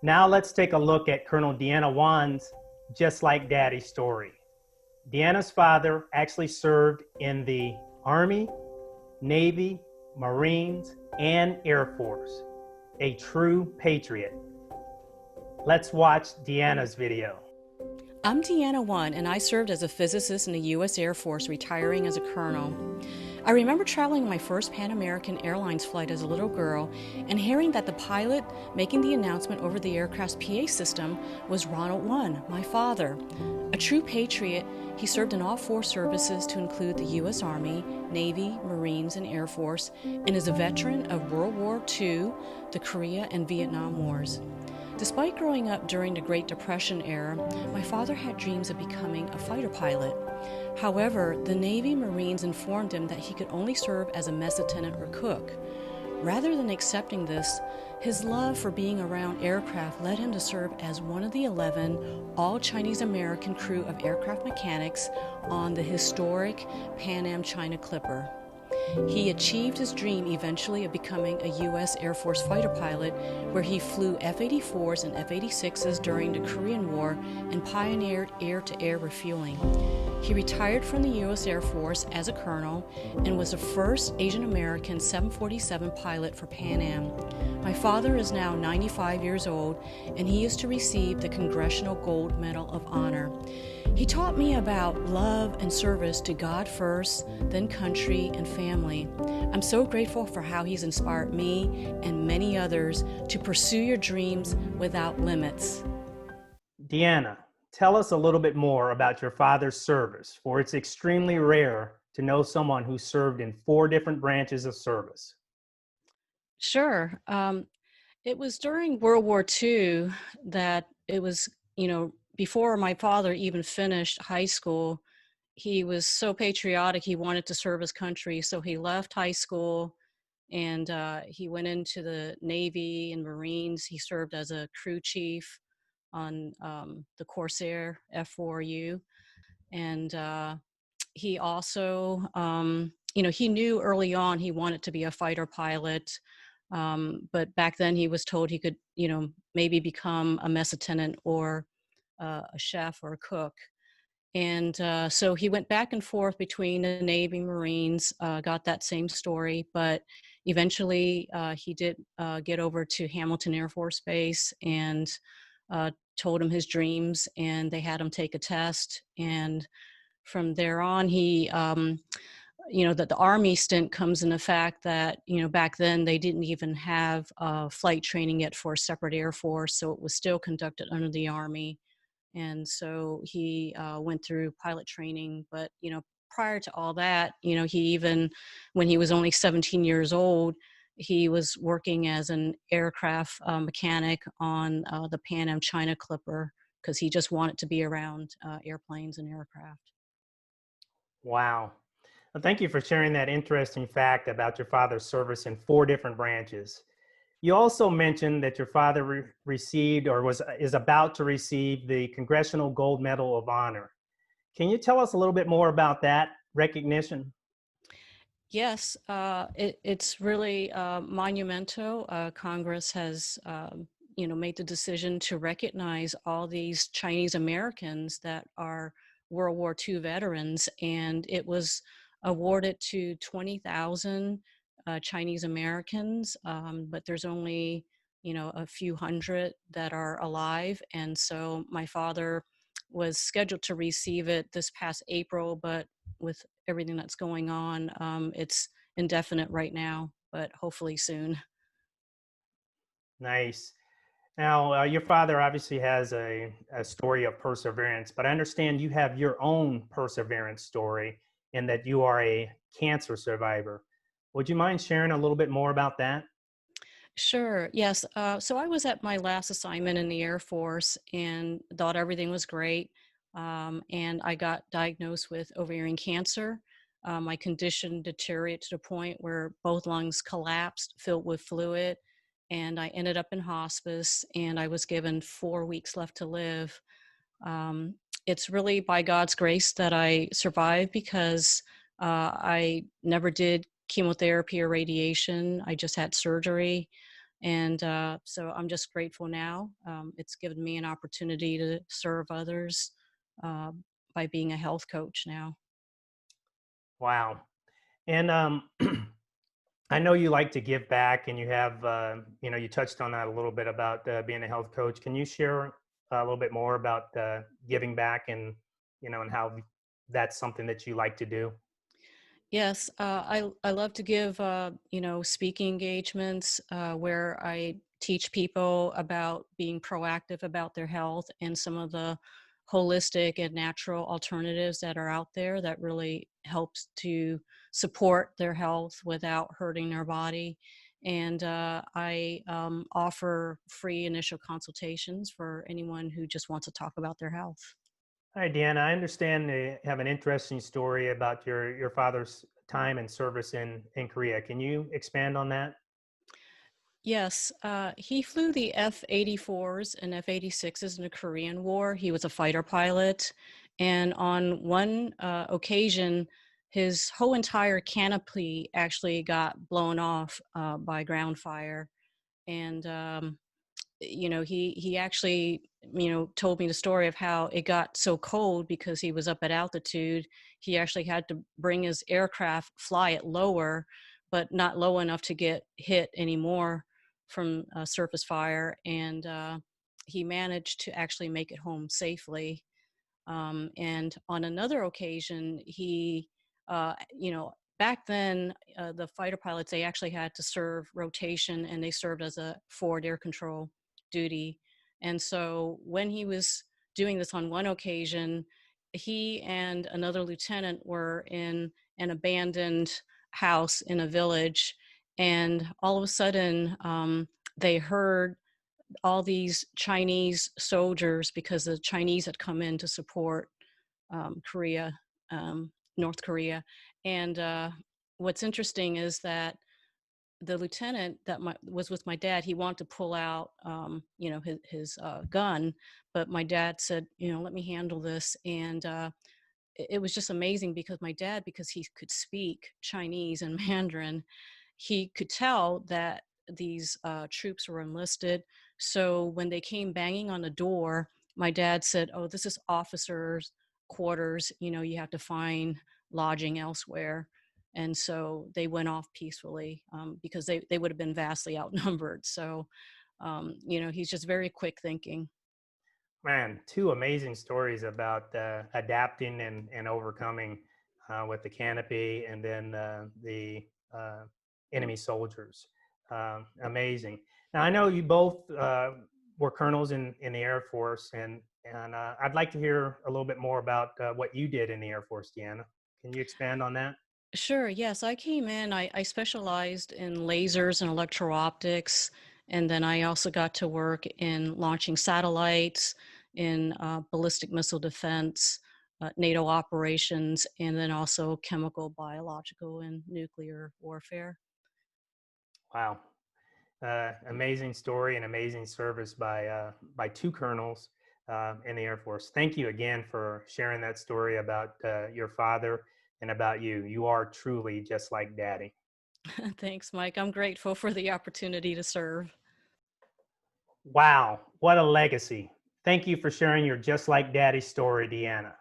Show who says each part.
Speaker 1: Now let's take a look at Colonel Deanna Won's Just Like Daddy story. Deanna's father actually served in the Army, Navy, Marines, and Air Force. A true patriot. Let's watch Deanna's video.
Speaker 2: I'm Deanna Won, and I served as a physicist in the U.S. Air Force, retiring as a colonel. I remember traveling on my first Pan American Airlines flight as a little girl and hearing that the pilot making the announcement over the aircraft's PA system was Ronald Won, my father. A true patriot, he served in all four services to include the U.S. Army, Navy, Marines, and Air Force, and is a veteran of World War II, the Korea and Vietnam Wars. Despite growing up during the Great Depression era, my father had dreams of becoming a fighter pilot. However, the Navy Marines informed him that he could only serve as a mess attendant or cook. Rather than accepting this, his love for being around aircraft led him to serve as one of the 11 all-Chinese American crew of aircraft mechanics on the historic Pan Am China Clipper. He achieved his dream eventually of becoming a U.S. Air Force fighter pilot, where he flew F-84s and F-86s during the Korean War and pioneered air-to-air refueling. He retired from the U.S. Air Force as a colonel and was the first Asian American 747 pilot for Pan Am. My father is now 95 years old, and he is to receive the Congressional Gold Medal of Honor. He taught me about love and service to God first, then country and family. I'm so grateful for how he's inspired me and many others to pursue your dreams without limits.
Speaker 1: Deanna, tell us a little bit more about your father's service, for it's extremely rare to know someone who served in 4 different branches of service.
Speaker 2: Sure. It was during World War II that it was, before my father even finished high school, he was so patriotic. He wanted to serve his country. So he left high school and he went into the Navy and Marines. He served as a crew chief on the Corsair F4U. And he also, he knew early on he wanted to be a fighter pilot. But back then he was told he could, maybe become a mess attendant or a chef or a cook. And so he went back and forth between the Navy, Marines, got that same story, but eventually he did get over to Hamilton Air Force Base and told him his dreams, and they had him take a test. And from there on, he that the Army stint comes in the fact that, back then they didn't even have flight training yet for a separate Air Force, so it was still conducted under the Army. And so he went through pilot training, but, prior to all that, he even, when he was only 17 years old, he was working as an aircraft mechanic on the Pan Am China Clipper, because he just wanted to be around airplanes and aircraft.
Speaker 1: Wow. Well, thank you for sharing that interesting fact about your father's service in 4 different branches. You also mentioned that your father received or is about to receive the Congressional Gold Medal of Honor. Can you tell us a little bit more about that recognition?
Speaker 2: Yes, it's really monumental. Congress has, made the decision to recognize all these Chinese Americans that are World War II veterans, and it was awarded to 20,000 Chinese Americans, but there's only, a few hundred that are alive. And so my father was scheduled to receive it this past April, but with everything that's going on, it's indefinite right now, but hopefully soon.
Speaker 1: Nice. Now, your father obviously has a story of perseverance, but I understand you have your own perseverance story in that you are a cancer survivor. Would you mind sharing a little bit more about that?
Speaker 2: Sure. Yes. So I was at my last assignment in the Air Force and thought everything was great. And I got diagnosed with ovarian cancer. My condition deteriorated to the point where both lungs collapsed, filled with fluid, and I ended up in hospice. And I was given 4 weeks left to live. It's really by God's grace that I survived, because I never did chemotherapy or radiation. I just had surgery. And so I'm just grateful now. It's given me an opportunity to serve others uh, by being a health coach now.
Speaker 1: Wow. And I know you like to give back, and you have, you touched on that a little bit about being a health coach. Can you share a little bit more about giving back, and how that's something that you like to do?
Speaker 2: Yes, I love to give speaking engagements where I teach people about being proactive about their health and some of the holistic and natural alternatives that are out there that really helps to support their health without hurting their body. And I offer free initial consultations for anyone who just wants to talk about their health.
Speaker 1: Hi, Deanna. I understand you have an interesting story about your father's time and service in Korea. Can you expand on that?
Speaker 2: Yes, he flew the F-84s and F-86s in the Korean War. He was a fighter pilot, and on one occasion, his whole entire canopy actually got blown off by ground fire. And he actually told me the story of how it got so cold because he was up at altitude. He actually had to bring his aircraft, fly it lower, but not low enough to get hit anymore from surface fire. And he managed to actually make it home safely. And on another occasion, back then, the fighter pilots, they actually had to serve rotation and they served as a forward air control duty. And so when he was doing this on one occasion, he and another lieutenant were in an abandoned house in a village. And all of a sudden, they heard all these Chinese soldiers because the Chinese had come in to support Korea, North Korea. And what's interesting is that the lieutenant that was with my dad, he wanted to pull out, his gun, but my dad said, let me handle this. And it was just amazing because my dad, because he could speak Chinese and Mandarin, he could tell that these troops were enlisted. So when they came banging on the door, my dad said, "Oh, this is officers' quarters. You have to find lodging elsewhere." And so they went off peacefully because they would have been vastly outnumbered. So, he's just very quick thinking.
Speaker 1: Man, two amazing stories about adapting and overcoming with the canopy, and then the enemy soldiers. Amazing. Now, I know you both were colonels in the Air Force, and I'd like to hear a little bit more about what you did in the Air Force, Deanna. Can you expand on that?
Speaker 2: Sure. Yes, I came in. I specialized in lasers and electro-optics, and then I also got to work in launching satellites, in ballistic missile defense, NATO operations, and then also chemical, biological, and nuclear warfare.
Speaker 1: Wow. Amazing story and amazing service by two colonels in the Air Force. Thank you again for sharing that story about your father and about you. You are truly just like Daddy.
Speaker 2: Thanks, Mike. I'm grateful for the opportunity to serve.
Speaker 1: Wow, what a legacy! Thank you for sharing your just like Daddy story, Deanna.